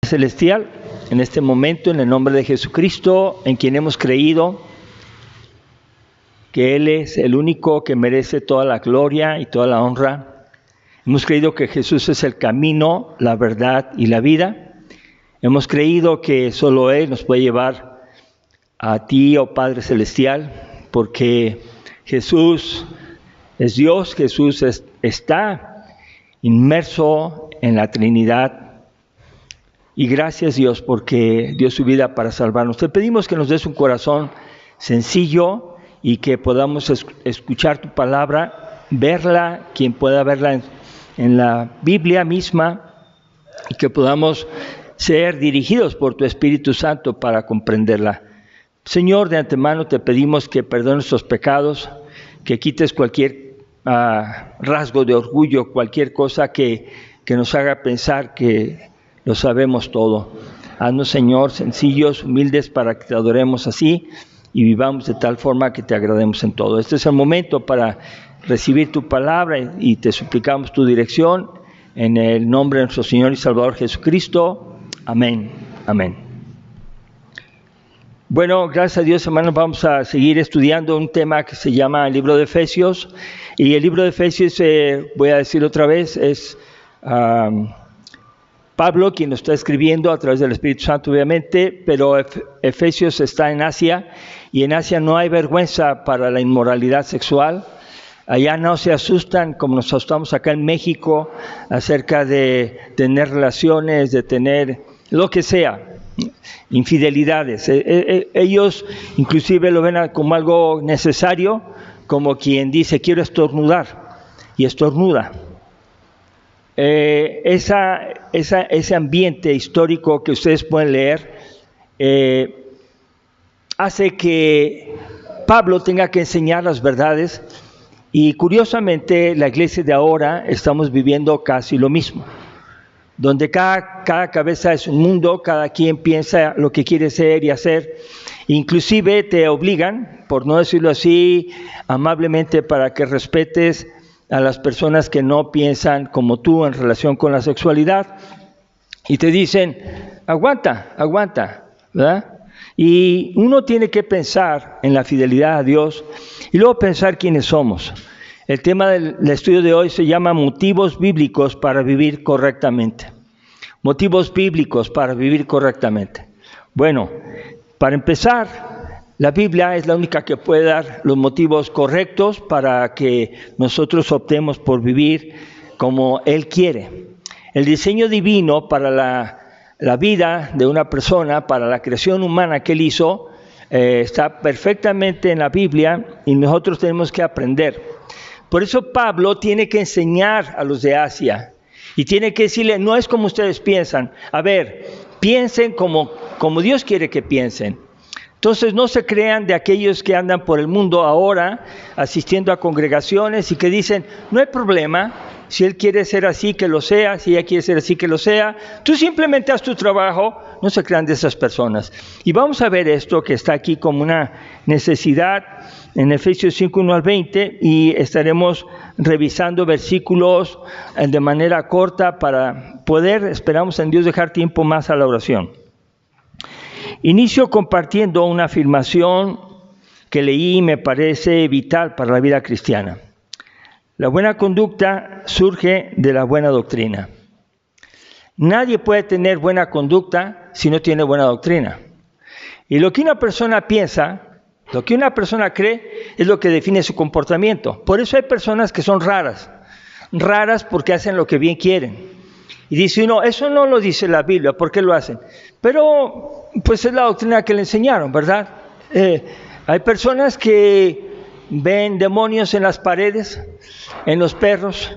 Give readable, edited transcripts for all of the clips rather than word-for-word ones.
Celestial, en este momento, en el nombre de Jesucristo, en quien hemos creído que Él es el único que merece toda la gloria y toda la honra. Hemos creído que Jesús es el camino, la verdad y la vida. Hemos creído que solo Él nos puede llevar a ti, oh Padre Celestial, porque Jesús es Dios, Jesús está inmerso en la Trinidad. Y gracias Dios porque dio su vida para salvarnos. Te pedimos que nos des un corazón sencillo y que podamos escuchar tu palabra, verla, quien pueda verla en la Biblia misma, y que podamos ser dirigidos por tu Espíritu Santo para comprenderla. Señor, de antemano te pedimos que perdones nuestros pecados, que quites cualquier rasgo de orgullo, cualquier cosa que nos haga pensar que lo sabemos todo. Haznos, Señor, sencillos, humildes, para que te adoremos así y vivamos de tal forma que te agrademos en todo. Este es el momento para recibir tu palabra y te suplicamos tu dirección en el nombre de nuestro Señor y Salvador Jesucristo. Amén. Amén. Bueno, gracias a Dios, hermanos, vamos a seguir estudiando un tema que se llama el libro de Efesios. Y el libro de Efesios, voy a decir otra vez, es Pablo quien lo está escribiendo a través del Espíritu Santo, obviamente, pero Efesios está en Asia, y en Asia no hay vergüenza para la inmoralidad sexual. Allá no se asustan como nos asustamos acá en México acerca de tener relaciones, de tener lo que sea, infidelidades. Ellos inclusive lo ven como algo necesario, como quien dice quiero estornudar y estornuda. Ese ambiente histórico que ustedes pueden leer hace que Pablo tenga que enseñar las verdades, y curiosamente la iglesia de ahora estamos viviendo casi lo mismo, donde cada cabeza es un mundo, cada quien piensa lo que quiere ser y hacer. Inclusive te obligan, por no decirlo así, amablemente, para que respetes a las personas que no piensan como tú en relación con la sexualidad, y te dicen, aguanta, ¿verdad? Y uno tiene que pensar en la fidelidad a Dios y luego pensar quiénes somos. El tema del estudio de hoy se llama motivos bíblicos para vivir correctamente. Motivos bíblicos para vivir correctamente. Bueno, para empezar, la Biblia es la única que puede dar los motivos correctos para que nosotros optemos por vivir como Él quiere. El diseño divino para la vida de una persona, para la creación humana que Él hizo, está perfectamente en la Biblia, y nosotros tenemos que aprender. Por eso Pablo tiene que enseñar a los de Asia y tiene que decirle, no es como ustedes piensan. A ver, piensen como Dios quiere que piensen. Entonces no se crean de aquellos que andan por el mundo ahora asistiendo a congregaciones y que dicen, no hay problema, si él quiere ser así, que lo sea, si ella quiere ser así, que lo sea. Tú simplemente haz tu trabajo. No se crean de esas personas. Y vamos a ver esto que está aquí como una necesidad en Efesios 5, 1 al 20, y estaremos revisando versículos de manera corta para poder, esperamos en Dios, dejar tiempo más a la oración. Inicio compartiendo una afirmación que leí y me parece vital para la vida cristiana. La buena conducta surge de la buena doctrina. Nadie puede tener buena conducta si no tiene buena doctrina. Y lo que una persona piensa, lo que una persona cree, es lo que define su comportamiento. Por eso hay personas que son raras porque hacen lo que bien quieren. Y dice uno, eso no lo dice la Biblia, ¿por qué lo hacen? Pero pues es la doctrina que le enseñaron, ¿verdad? Hay personas que ven demonios en las paredes, en los perros,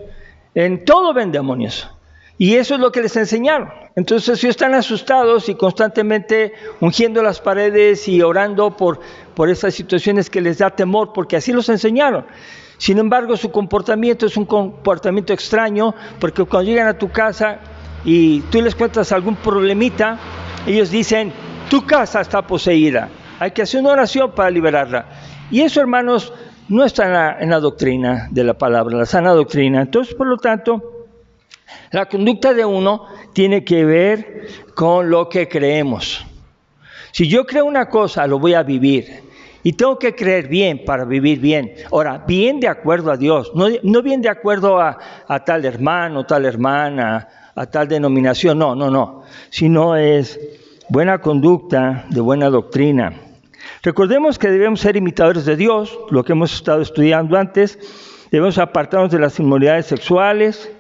en todo ven demonios. Y eso es lo que les enseñaron. Entonces ellos están asustados y constantemente ungiendo las paredes y orando por esas situaciones que les da temor, porque así los enseñaron. Sin embargo, su comportamiento es un comportamiento extraño, porque cuando llegan a tu casa y tú les cuentas algún problemita, ellos dicen, tu casa está poseída, hay que hacer una oración para liberarla. Y eso, hermanos, no está en la doctrina de la palabra, la sana doctrina. Entonces, por lo tanto, La conducta de uno tiene que ver con lo que creemos. Si yo creo una cosa, lo voy a vivir. Y tengo que creer bien para vivir bien. Ahora, bien de acuerdo a Dios, no bien de acuerdo a tal hermano, tal hermana, a tal denominación, no. Sino es buena conducta, de buena doctrina. Recordemos que debemos ser imitadores de Dios, lo que hemos estado estudiando antes. Debemos apartarnos de las inmoralidades sexuales,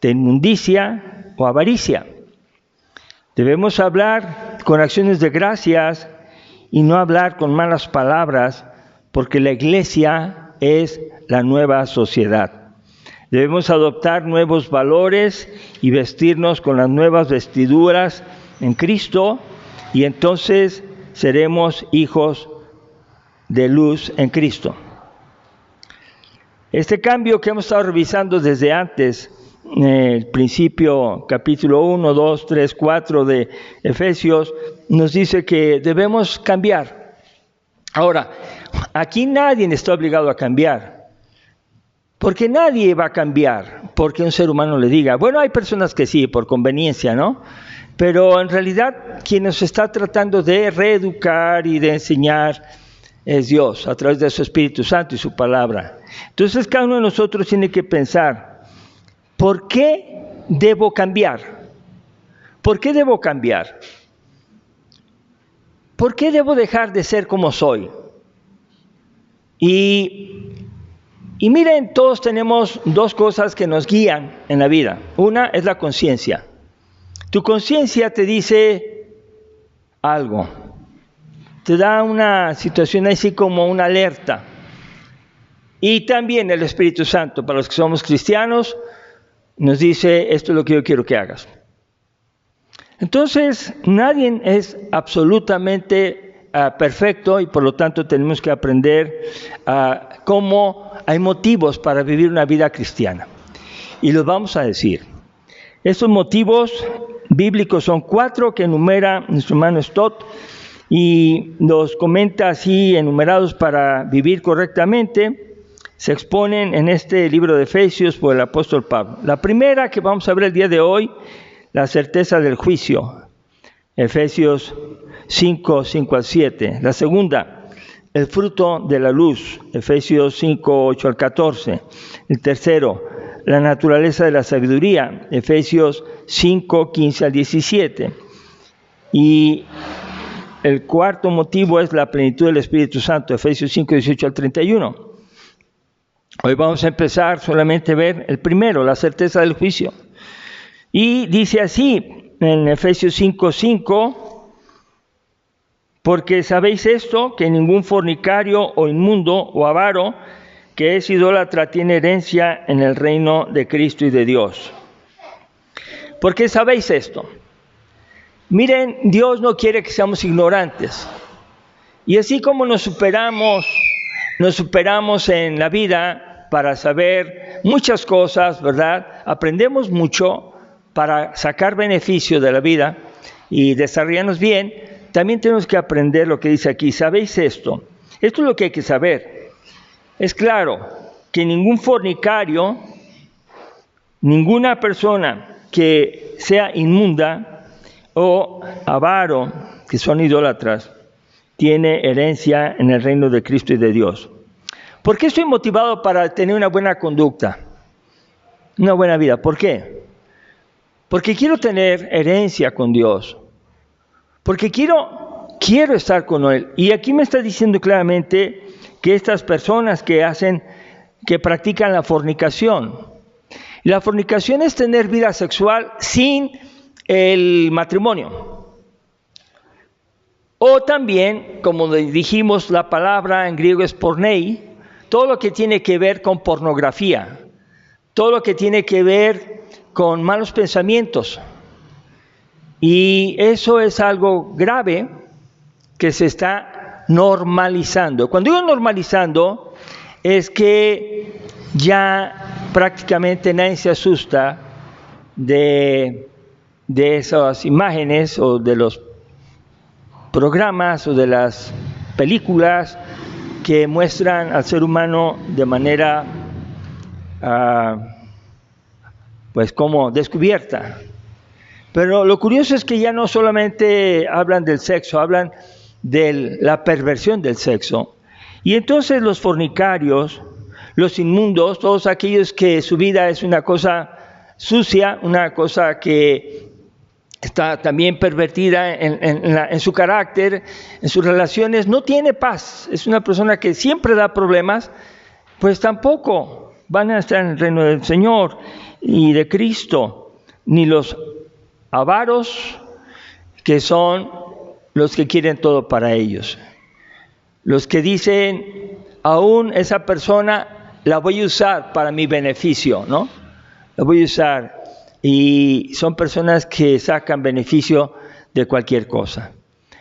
de inmundicia o avaricia. Debemos hablar con acciones de gracias y no hablar con malas palabras, porque la iglesia es la nueva sociedad. Debemos adoptar nuevos valores y vestirnos con las nuevas vestiduras en Cristo, y entonces seremos hijos de luz en Cristo. Este cambio que hemos estado revisando desde antes, el principio, capítulo 1, 2, 3, 4 de Efesios, nos dice que debemos cambiar. Ahora, aquí nadie está obligado a cambiar, porque nadie va a cambiar porque un ser humano le diga. Bueno, hay personas que sí, por conveniencia, ¿no? Pero en realidad quien nos está tratando de reeducar y de enseñar es Dios, a través de su Espíritu Santo y su palabra. Entonces cada uno de nosotros tiene que pensar, ¿por qué debo cambiar? ¿Por qué debo cambiar? ¿Por qué debo dejar de ser como soy? Y miren, todos tenemos dos cosas que nos guían en la vida. Una es la conciencia. Tu conciencia te dice algo. Te da una situación así como una alerta. Y también el Espíritu Santo, para los que somos cristianos, nos dice, esto es lo que yo quiero que hagas. Entonces, nadie es absolutamente perfecto y por lo tanto tenemos que aprender cómo hay motivos para vivir una vida cristiana. Y los vamos a decir. Estos motivos bíblicos son 4 que enumera nuestro hermano Stott y los comenta así enumerados para vivir correctamente. Se exponen en este libro de Efesios por el apóstol Pablo. La primera que vamos a ver el día de hoy, la certeza del juicio, Efesios 5, 5 al 7. La segunda, el fruto de la luz, Efesios 5, 8 al 14. El tercero, la naturaleza de la sabiduría, Efesios 5, 15 al 17. Y el cuarto motivo es la plenitud del Espíritu Santo, Efesios 5, 18 al 31. Hoy vamos a empezar solamente a ver el primero, la certeza del juicio. Y dice así en Efesios 5, 5, porque sabéis esto, que ningún fornicario o inmundo o avaro que es idólatra tiene herencia en el reino de Cristo y de Dios. ¿Por qué sabéis esto? Miren, Dios no quiere que seamos ignorantes. Y así como nos superamos en la vida para saber muchas cosas, ¿verdad? Aprendemos mucho para sacar beneficio de la vida y desarrollarnos bien. También tenemos que aprender lo que dice aquí. ¿Sabéis esto? Esto es lo que hay que saber. Es claro que ningún fornicario, ninguna persona que sea inmunda o avaro, que son idólatras, tiene herencia en el reino de Cristo y de Dios. ¿Por qué estoy motivado para tener una buena conducta? Una buena vida. ¿Por qué? Porque quiero tener herencia con Dios. Porque quiero estar con Él. Y aquí me está diciendo claramente que estas personas que practican la fornicación. Y la fornicación es tener vida sexual sin el matrimonio. O también, como dijimos, la palabra en griego es pornei, todo lo que tiene que ver con pornografía, todo lo que tiene que ver con malos pensamientos. Y eso es algo grave que se está normalizando. Cuando digo normalizando, es que ya prácticamente nadie se asusta de esas imágenes o de los programas o de las películas que muestran al ser humano de manera pues como descubierta. Pero lo curioso es que ya no solamente hablan del sexo, hablan de la perversión del sexo. Y entonces los fornicarios, los inmundos, todos aquellos que su vida es una cosa sucia, una cosa que está también pervertida en su carácter, en sus relaciones, no tiene paz, es una persona que siempre da problemas, pues tampoco van a estar en el reino del Señor y de Cristo, ni los avaros, que son los que quieren todo para ellos. Los que dicen, aún esa persona la voy a usar para mi beneficio, ¿no? La voy a usar. Y son personas que sacan beneficio de cualquier cosa.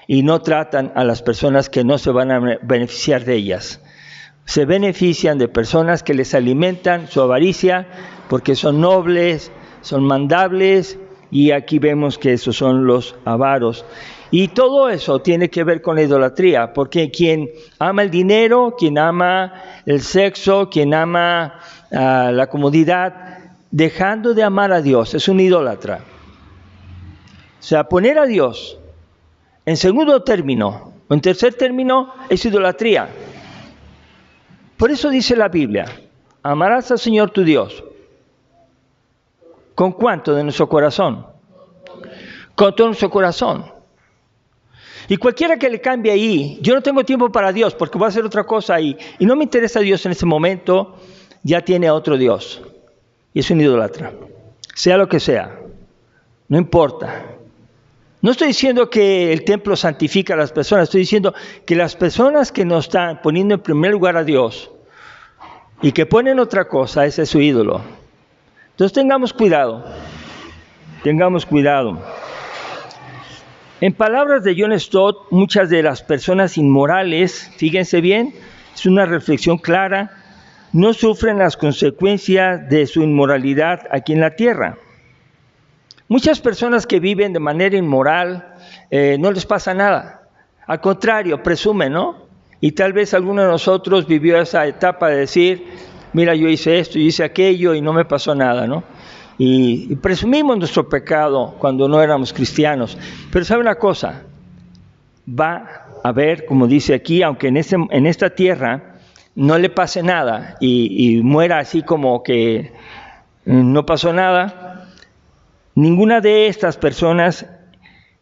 Y no tratan a las personas que no se van a beneficiar de ellas. Se benefician de personas que les alimentan su avaricia porque son nobles, son mandables, y aquí vemos que esos son los avaros. Y todo eso tiene que ver con la idolatría, porque quien ama el dinero, quien ama el sexo, quien ama la comodidad, dejando de amar a Dios, es un idólatra. O sea, poner a Dios en segundo término o en tercer término es idolatría. Por eso dice la Biblia, amarás al Señor tu Dios. ¿Con cuánto de nuestro corazón? Con todo nuestro corazón. Y cualquiera que le cambie ahí, yo no tengo tiempo para Dios porque voy a hacer otra cosa ahí, y no me interesa Dios en ese momento, ya tiene otro Dios. Y es un idólatra. Sea lo que sea, no importa. No estoy diciendo que el templo santifica a las personas, estoy diciendo que las personas que no están poniendo en primer lugar a Dios y que ponen otra cosa, ese es su ídolo. Entonces tengamos cuidado, tengamos cuidado. En palabras de John Stott, muchas de las personas inmorales, fíjense bien, es una reflexión clara, no sufren las consecuencias de su inmoralidad aquí en la tierra. Muchas personas que viven de manera inmoral no les pasa nada, al contrario, presumen, ¿no? Y tal vez alguno de nosotros vivió esa etapa de decir, mira, yo hice esto, yo hice aquello y no me pasó nada, ¿no? Y presumimos nuestro pecado cuando no éramos cristianos. Pero ¿sabe una cosa? Va a haber, como dice aquí, aunque en esta tierra no le pase nada y muera así como que no pasó nada, ninguna de estas personas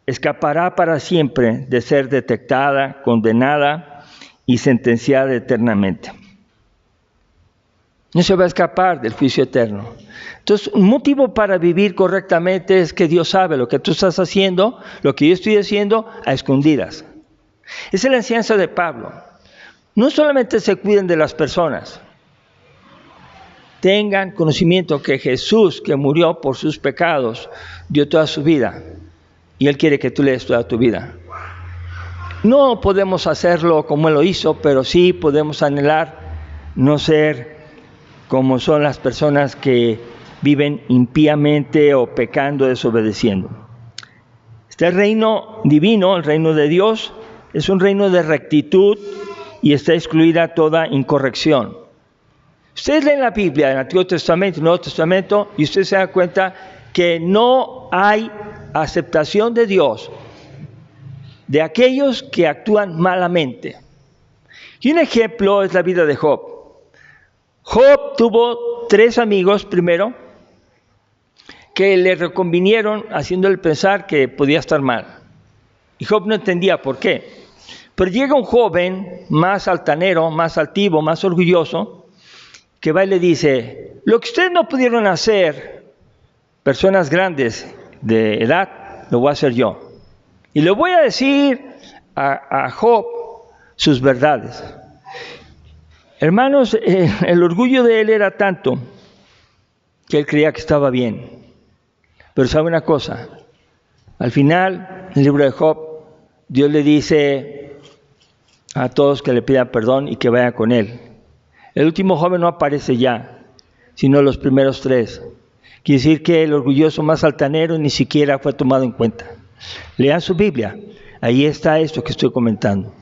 escapará para siempre de ser detectada, condenada y sentenciada eternamente. No se va a escapar del juicio eterno. Entonces, un motivo para vivir correctamente es que Dios sabe lo que tú estás haciendo, lo que yo estoy haciendo a escondidas. Esa es la enseñanza de Pablo. No solamente se cuiden de las personas, tengan conocimiento que Jesús, que murió por sus pecados, dio toda su vida. Y Él quiere que tú le des toda tu vida. No podemos hacerlo como Él lo hizo, pero sí podemos anhelar no ser como son las personas que viven impíamente o pecando, desobedeciendo. Este reino divino, el reino de Dios, es un reino de rectitud y está excluida toda incorrección. Ustedes leen la Biblia, el Antiguo Testamento y el Nuevo Testamento, y ustedes se dan cuenta que no hay aceptación de Dios de aquellos que actúan malamente. Y un ejemplo es la vida de Job. Job tuvo 3 amigos primero que le reconvinieron haciéndole pensar que podía estar mal. Y Job no entendía por qué. Pero llega un joven más altanero, más altivo, más orgulloso, que va y le dice, lo que ustedes no pudieron hacer, personas grandes de edad, lo voy a hacer yo. Y le voy a decir a Job sus verdades. Hermanos, el orgullo de él era tanto que él creía que estaba bien. Pero sabe una cosa, al final, en el libro de Job, Dios le dice a todos que le pidan perdón y que vayan con él. El último joven no aparece ya, sino los primeros 3. Quiere decir que el orgulloso más altanero ni siquiera fue tomado en cuenta. Lean su Biblia, ahí está esto que estoy comentando.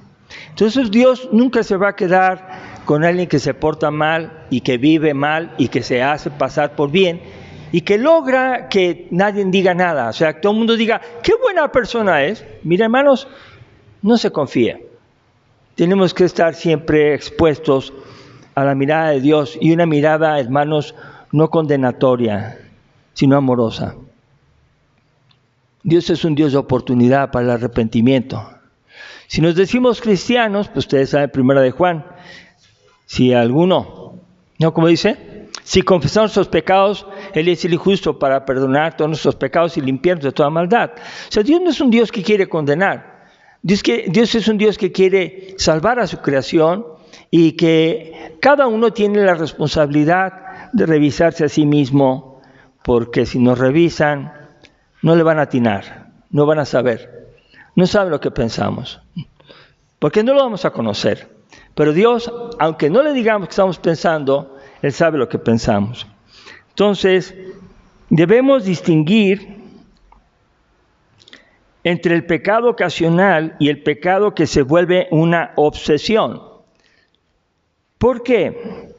Entonces Dios nunca se va a quedar con alguien que se porta mal y que vive mal y que se hace pasar por bien y que logra que nadie diga nada. O sea, que todo el mundo diga, qué buena persona es. Mira, hermanos, no se confíe. Tenemos que estar siempre expuestos a la mirada de Dios, y una mirada, hermanos, no condenatoria, sino amorosa. Dios es un Dios de oportunidad para el arrepentimiento. Si nos decimos cristianos, pues ustedes saben, 1 de Juan, si alguno, ¿no? Como dice, si confesamos nuestros pecados, Él es el justo para perdonar todos nuestros pecados y limpiarnos de toda maldad. O sea, Dios no es un Dios que quiere condenar. Dios es un Dios que quiere salvar a su creación, y que cada uno tiene la responsabilidad de revisarse a sí mismo, porque si nos revisan, no le van a atinar, no van a saber, no saben lo que pensamos, porque no lo vamos a conocer. Pero Dios, aunque no le digamos que estamos pensando, Él sabe lo que pensamos. Entonces, debemos distinguir entre el pecado ocasional y el pecado que se vuelve una obsesión. ¿Por qué?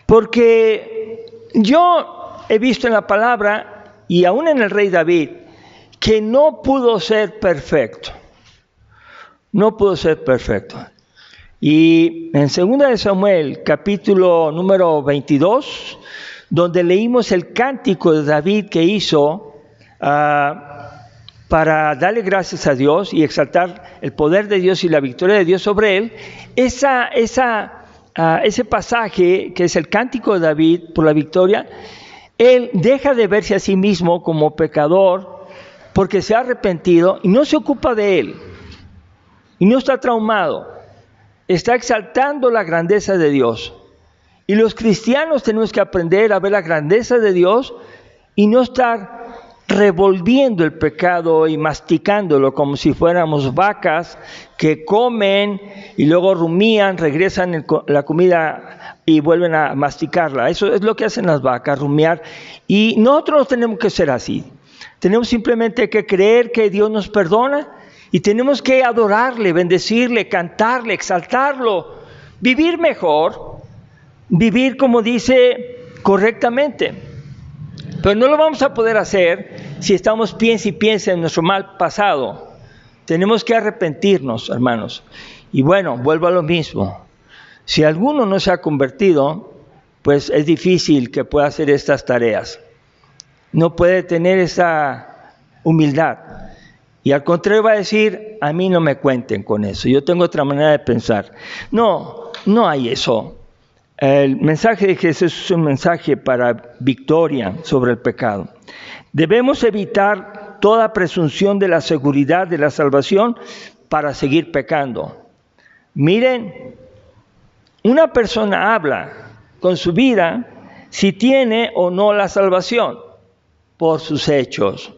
Porque yo he visto en la palabra, y aún en el rey David, que no pudo ser perfecto. No pudo ser perfecto. Y en 2 de Samuel, capítulo número 22, donde leímos el cántico de David que hizo para darle gracias a Dios y exaltar el poder de Dios y la victoria de Dios sobre él, ese pasaje, que es el cántico de David por la victoria, él deja de verse a sí mismo como pecador porque se ha arrepentido y no se ocupa de él. Y no está traumado. Está exaltando la grandeza de Dios. Y los cristianos tenemos que aprender a ver la grandeza de Dios y no estar revolviendo el pecado y masticándolo como si fuéramos vacas que comen y luego rumían, regresan la comida y vuelven a masticarla. Eso es lo que hacen las vacas, rumiar. Y nosotros tenemos que ser así. Tenemos simplemente que creer que Dios nos perdona y tenemos que adorarle, bendecirle, cantarle, exaltarlo, vivir mejor, vivir como dice correctamente. Pero no lo vamos a poder hacer si estamos piensa y piensa en nuestro mal pasado. Tenemos que arrepentirnos, hermanos. Y bueno, vuelvo a lo mismo. Si alguno no se ha convertido, pues es difícil que pueda hacer estas tareas. No puede tener esa humildad. Y al contrario va a decir, a mí no me cuenten con eso. Yo tengo otra manera de pensar. No hay eso. El mensaje de Jesús es un mensaje para victoria sobre el pecado. Debemos evitar toda presunción de la seguridad de la salvación para seguir pecando. Miren, una persona habla con su vida si tiene o no la salvación por sus hechos,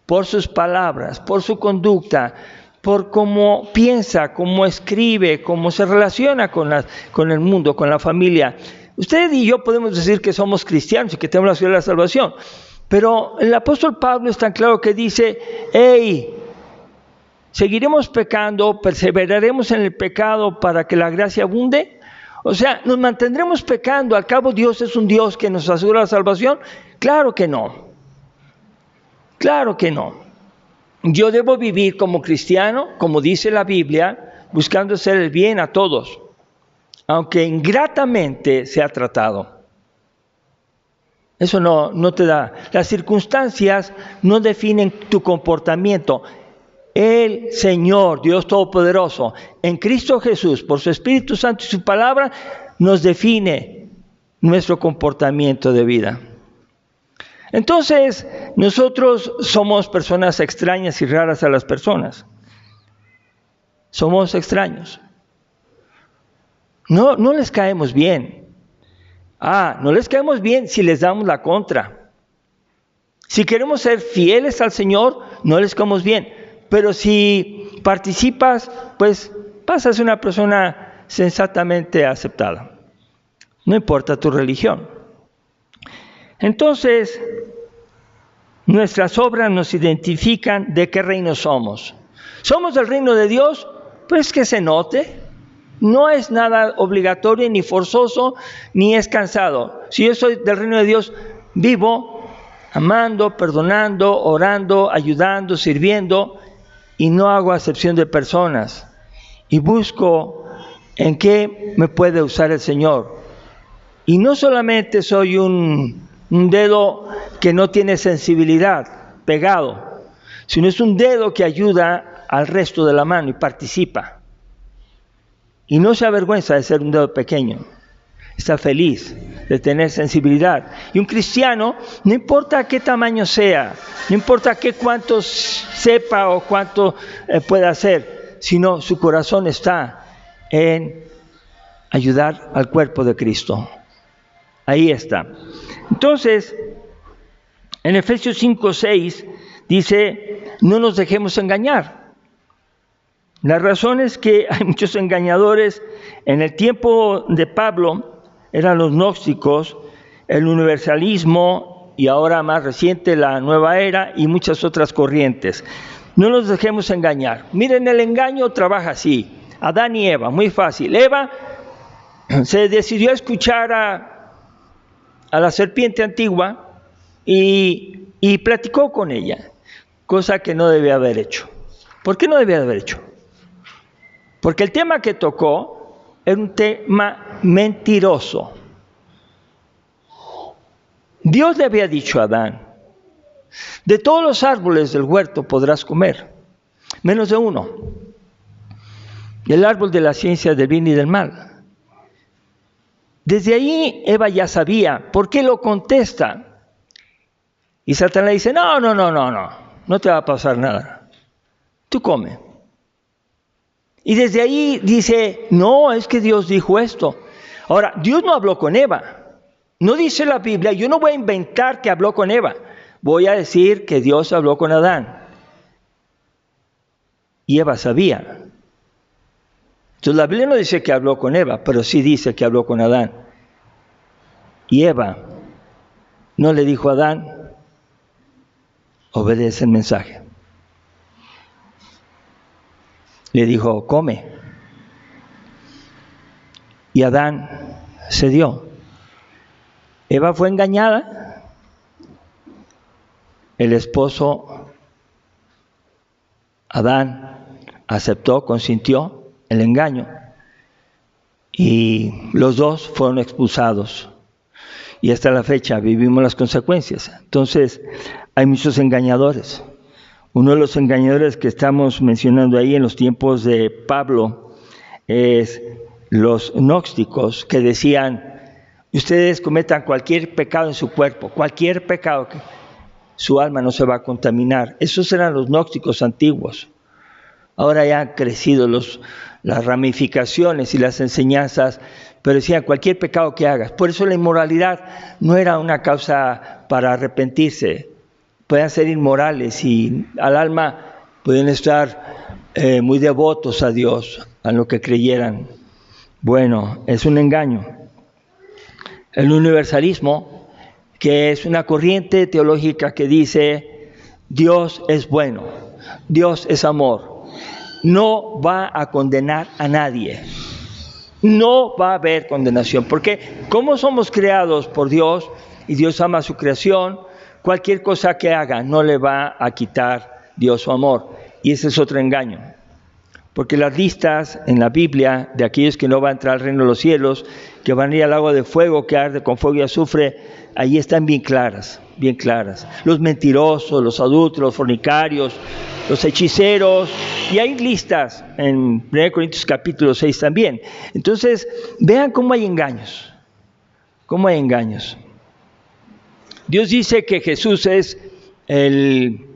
por sus palabras, por su conducta, por cómo piensa, cómo escribe, cómo se relaciona con el mundo, con la familia. Usted y yo podemos decir que somos cristianos y que tenemos la seguridad de la salvación, pero el apóstol Pablo es tan claro que dice, hey, ¿seguiremos pecando? ¿Perseveraremos en el pecado para que la gracia abunde? O sea, ¿nos mantendremos pecando? ¿Al cabo Dios es un Dios que nos asegura la salvación? Claro que no. Claro que no. Yo debo vivir como cristiano, como dice la Biblia, buscando hacer el bien a todos, aunque ingratamente sea tratado. Eso no te da. Las circunstancias no definen tu comportamiento. El Señor, Dios Todopoderoso, en Cristo Jesús, por su Espíritu Santo y su palabra, nos define nuestro comportamiento de vida. Entonces, nosotros somos personas extrañas y raras a las personas. Somos extraños. No les caemos bien. No les caemos bien si les damos la contra. Si queremos ser fieles al Señor, no les caemos bien. Pero si participas, pues vas a ser una persona sensatamente aceptada. No importa tu religión. Entonces, nuestras obras nos identifican de qué reino somos. ¿Somos del reino de Dios? Pues que se note. No es nada obligatorio, ni forzoso, ni es cansado. Si yo soy del reino de Dios, vivo amando, perdonando, orando, ayudando, sirviendo, y no hago acepción de personas. Y busco en qué me puede usar el Señor. Y no solamente soy un dedo que no tiene sensibilidad, pegado, sino es un dedo que ayuda al resto de la mano y participa. Y no se avergüenza de ser un dedo pequeño. Está feliz de tener sensibilidad. Y un cristiano, no importa qué tamaño sea, no importa cuánto sepa o cuánto pueda hacer, sino su corazón está en ayudar al cuerpo de Cristo. Ahí está. Entonces, en Efesios 5:6 dice, no nos dejemos engañar. La razón es que hay muchos engañadores. En el tiempo de Pablo eran los gnósticos, el universalismo y ahora más reciente la nueva era y muchas otras corrientes. No nos dejemos engañar. Miren, el engaño trabaja así. Adán y Eva, muy fácil. Eva se decidió a escuchar a la serpiente antigua y platicó con ella, cosa que no debía haber hecho. ¿Por qué no debía haber hecho? Porque el tema que tocó era un tema mentiroso. Dios le había dicho a Adán, de todos los árboles del huerto podrás comer, menos de uno, el árbol de la ciencia del bien y del mal. Desde ahí Eva ya sabía. ¿Por qué lo contesta? Y Satanás le dice, no te va a pasar nada. Tú come. Y desde ahí dice, no, es que Dios dijo esto. Ahora, Dios no habló con Eva. No dice la Biblia, yo no voy a inventar que habló con Eva. Voy a decir que Dios habló con Adán. Y Eva sabía. Entonces la Biblia no dice que habló con Eva, pero sí dice que habló con Adán. Y Eva no le dijo a Adán, obedece el mensaje. Le dijo, come. Y Adán cedió. Eva fue engañada. El esposo Adán aceptó, consintió el engaño. Y los dos fueron expulsados. Y hasta la fecha vivimos las consecuencias. Entonces, hay muchos engañadores. Uno de los engañadores que estamos mencionando ahí en los tiempos de Pablo es los gnósticos, que decían, ustedes cometan cualquier pecado en su cuerpo, cualquier pecado, que su alma no se va a contaminar. Esos eran los gnósticos antiguos. Ahora ya han crecido las ramificaciones y las enseñanzas, pero decían cualquier pecado que hagas. Por eso la inmoralidad no era una causa para arrepentirse. Podían ser inmorales y al alma podían estar muy devotos a Dios, a lo que creyeran. Bueno, es un engaño. El universalismo, que es una corriente teológica que dice, Dios es bueno, Dios es amor, no va a condenar a nadie, no va a haber condenación, porque como somos creados por Dios y Dios ama su creación, cualquier cosa que haga no le va a quitar Dios su amor. Y ese es otro engaño. Porque las listas en la Biblia de aquellos que no van a entrar al reino de los cielos, que van a ir al lago de fuego, que arde con fuego y azufre, ahí están bien claras, bien claras. Los mentirosos, los adúlteros, los fornicarios, los hechiceros, y hay listas en 1 Corintios capítulo 6 también. Entonces, vean cómo hay engaños, cómo hay engaños. Dios dice que Jesús es el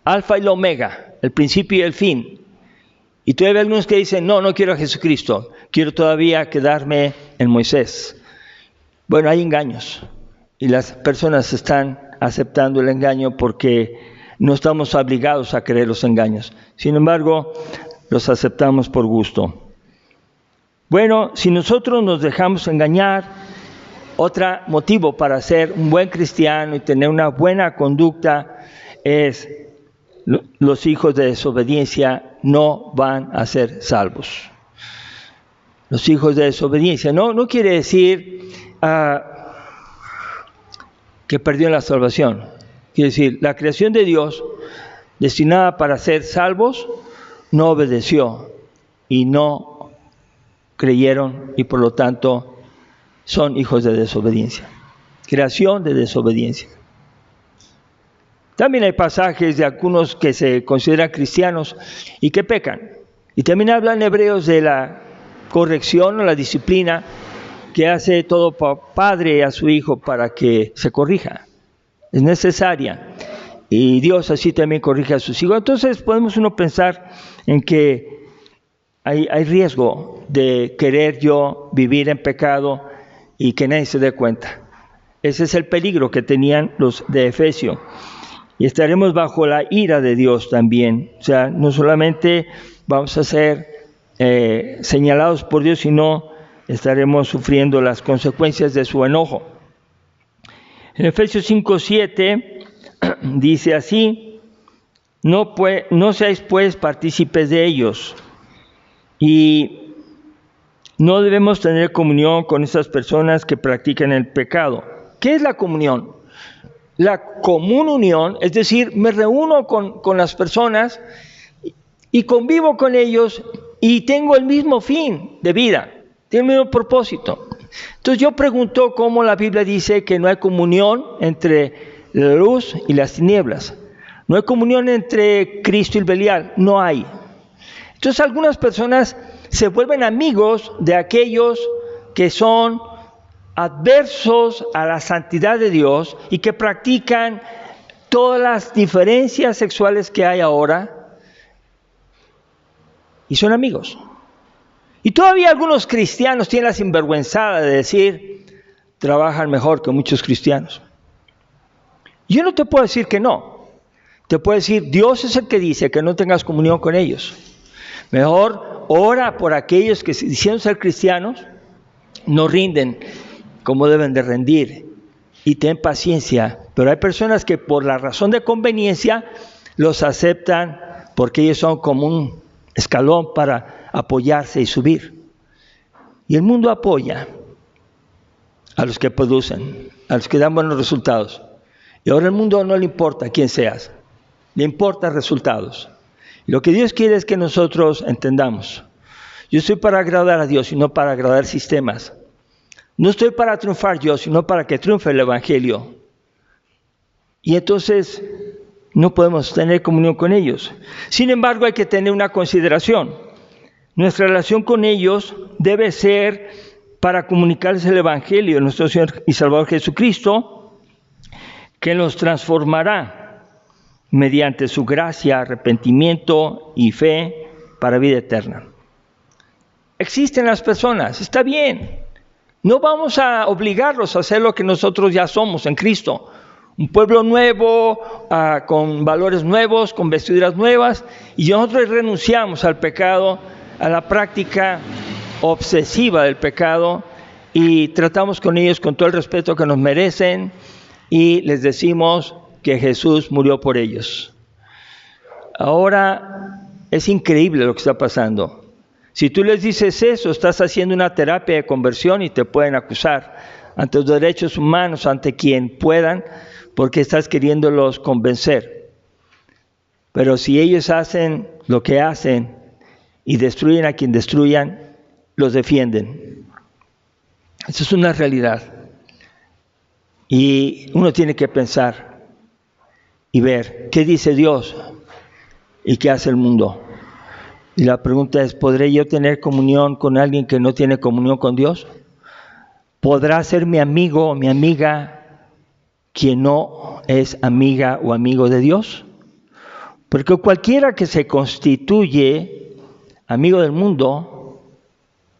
alfa y el omega, el principio y el fin. Y todavía hay algunos que dicen, no quiero a Jesucristo, quiero todavía quedarme en Moisés. Bueno, hay engaños y las personas están aceptando el engaño porque no estamos obligados a creer los engaños. Sin embargo, los aceptamos por gusto. Bueno, si nosotros nos dejamos engañar, otro motivo para ser un buen cristiano y tener una buena conducta es los hijos de desobediencia no van a ser salvos. Los hijos de desobediencia no quiere decir que perdieron la salvación. Quiere decir, la creación de Dios, destinada para ser salvos, no obedeció y no creyeron y por lo tanto son hijos de desobediencia. Creación de desobediencia. También hay pasajes de algunos que se consideran cristianos y que pecan. Y también hablan hebreos de la corrección o la disciplina que hace todo padre a su hijo para que se corrija. Es necesaria. Y Dios así también corrige a sus hijos. Entonces podemos uno pensar en que hay riesgo de querer yo vivir en pecado y que nadie se dé cuenta. Ese es el peligro que tenían los de Efesio. Y estaremos bajo la ira de Dios también. O sea, no solamente vamos a ser señalados por Dios, sino estaremos sufriendo las consecuencias de su enojo. En Efesios 5:7 dice así: no seáis pues partícipes de ellos, y no debemos tener comunión con esas personas que practican el pecado. ¿Qué es la comunión? La común unión, es decir, me reúno con las personas y convivo con ellos y tengo el mismo fin de vida, tengo el mismo propósito. Entonces yo pregunto cómo la Biblia dice que no hay comunión entre la luz y las tinieblas. No hay comunión entre Cristo y el Belial, no hay. Entonces algunas personas se vuelven amigos de aquellos que son adversos a la santidad de Dios y que practican todas las diferencias sexuales que hay ahora y son amigos. Y todavía algunos cristianos tienen la sinvergüenzada de decir, trabajan mejor que muchos cristianos. Yo no te puedo decir que no. Te puedo decir, Dios es el que dice que no tengas comunión con ellos. Mejor ora por aquellos que diciendo ser cristianos no rinden como deben de rendir y ten paciencia. Pero hay personas que por la razón de conveniencia los aceptan porque ellos son como un escalón para apoyarse y subir. Y el mundo apoya a los que producen, a los que dan buenos resultados. Y ahora al mundo no le importa quién seas, le importa resultados. Y lo que Dios quiere es que nosotros entendamos. Yo estoy para agradar a Dios y no para agradar sistemas. No estoy para triunfar yo, sino para que triunfe el Evangelio. Y entonces no podemos tener comunión con ellos. Sin embargo, hay que tener una consideración. Nuestra relación con ellos debe ser para comunicarles el Evangelio de nuestro Señor y Salvador Jesucristo, que nos transformará mediante su gracia, arrepentimiento y fe para vida eterna. Existen las personas, está bien. No vamos a obligarlos a hacer lo que nosotros ya somos en Cristo. Un pueblo nuevo, con valores nuevos, con vestiduras nuevas. Y nosotros renunciamos al pecado, a la práctica obsesiva del pecado. Y tratamos con ellos con todo el respeto que nos merecen. Y les decimos que Jesús murió por ellos. Ahora es increíble lo que está pasando. Si tú les dices eso, estás haciendo una terapia de conversión y te pueden acusar ante los derechos humanos, ante quien puedan, porque estás queriéndolos convencer. Pero si ellos hacen lo que hacen y destruyen a quien destruyan, los defienden. Eso es una realidad. Y uno tiene que pensar y ver qué dice Dios y qué hace el mundo. Y la pregunta es, ¿podré yo tener comunión con alguien que no tiene comunión con Dios? ¿Podrá ser mi amigo o mi amiga quien no es amiga o amigo de Dios? Porque cualquiera que se constituye amigo del mundo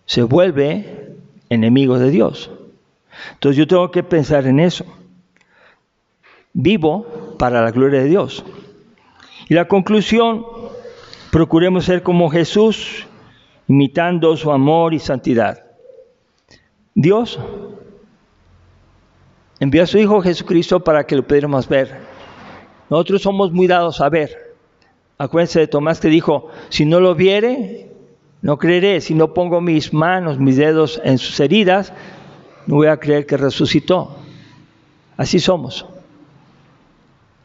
se vuelve enemigo de Dios. Entonces yo tengo que pensar en eso. Vivo para la gloria de Dios. Y la conclusión: procuremos ser como Jesús, imitando su amor y santidad. Dios envió a su Hijo Jesucristo para que lo pudiéramos ver. Nosotros somos muy dados a ver. Acuérdense de Tomás que dijo, si no lo viere, no creeré. Si no pongo mis manos, mis dedos en sus heridas, no voy a creer que resucitó. Así somos.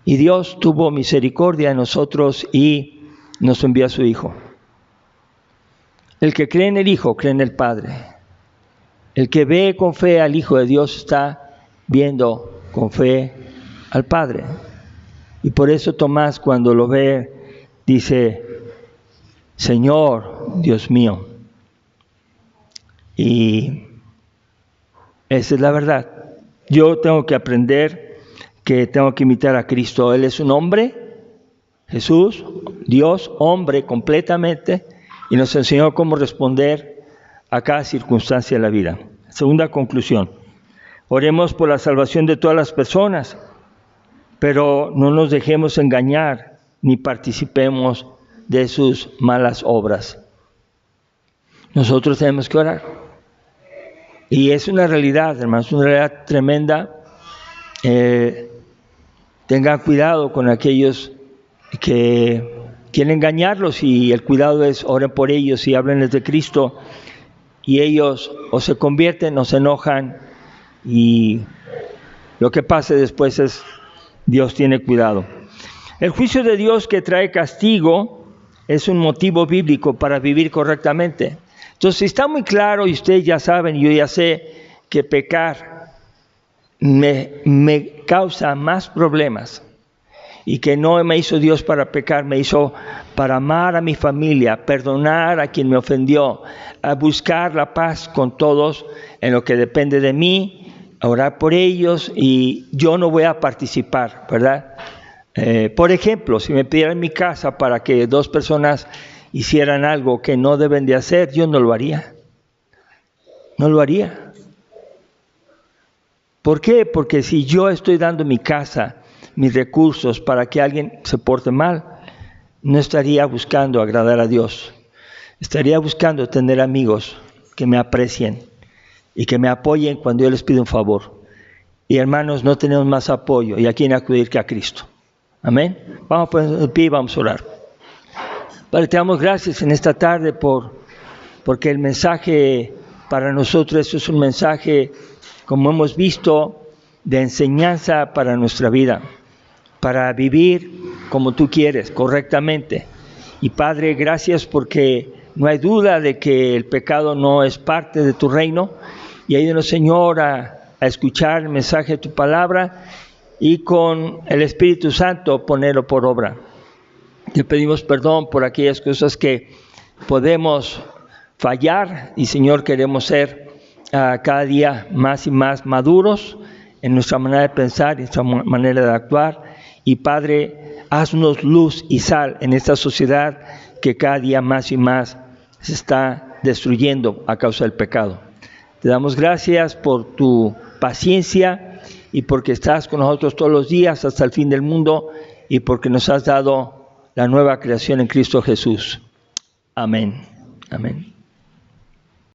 Y Dios tuvo misericordia de nosotros y nos envió a su Hijo. El que cree en el Hijo, cree en el Padre. El que ve con fe al Hijo de Dios está viendo con fe al Padre. Y por eso Tomás, cuando lo ve, dice: Señor, Dios mío. Y esa es la verdad. Yo tengo que aprender que tengo que imitar a Cristo. Él es un hombre, Jesús, Dios, hombre completamente, y nos enseñó cómo responder a cada circunstancia de la vida. Segunda conclusión: oremos por la salvación de todas las personas, pero no nos dejemos engañar ni participemos de sus malas obras. Nosotros tenemos que orar. Y es una realidad, hermanos, una realidad tremenda. Tengan cuidado con aquellos que quieren engañarlos, y el cuidado es: oren por ellos y háblenles de Cristo, y ellos o se convierten o se enojan, y lo que pase después es: Dios tiene cuidado. El juicio de Dios, que trae castigo, es un motivo bíblico para vivir correctamente. Entonces está muy claro, y ustedes ya saben, y yo ya sé, que pecar me causa más problemas, y que no me hizo Dios para pecar, me hizo para amar a mi familia, perdonar a quien me ofendió, a buscar la paz con todos en lo que depende de mí, a orar por ellos, y yo no voy a participar, ¿verdad? Por ejemplo, si me pidieran mi casa para que dos personas hicieran algo que no deben de hacer, yo no lo haría. No lo haría. ¿Por qué? Porque si yo estoy dando mi casa, mis recursos, para que alguien se porte mal, no estaría buscando agradar a Dios. Estaría buscando tener amigos que me aprecien y que me apoyen cuando yo les pido un favor. Y hermanos, no tenemos más apoyo y a quién acudir que a Cristo. Amén. Vamos a poner el pie y vamos a orar. Padre, te damos gracias en esta tarde porque el mensaje para nosotros es un mensaje, como hemos visto, de enseñanza para nuestra vida, para vivir como tú quieres, correctamente. Y Padre, gracias porque no hay duda de que el pecado no es parte de tu reino, y ayúdanos, Señor, a escuchar el mensaje de tu palabra y con el Espíritu Santo ponerlo por obra. Te pedimos perdón por aquellas cosas que podemos fallar, y Señor, queremos ser cada día más y más maduros en nuestra manera de pensar y nuestra manera de actuar. Y Padre, haznos luz y sal en esta sociedad que cada día más y más se está destruyendo a causa del pecado. Te damos gracias por tu paciencia y porque estás con nosotros todos los días hasta el fin del mundo, y porque nos has dado la nueva creación en Cristo Jesús. Amén. Amén.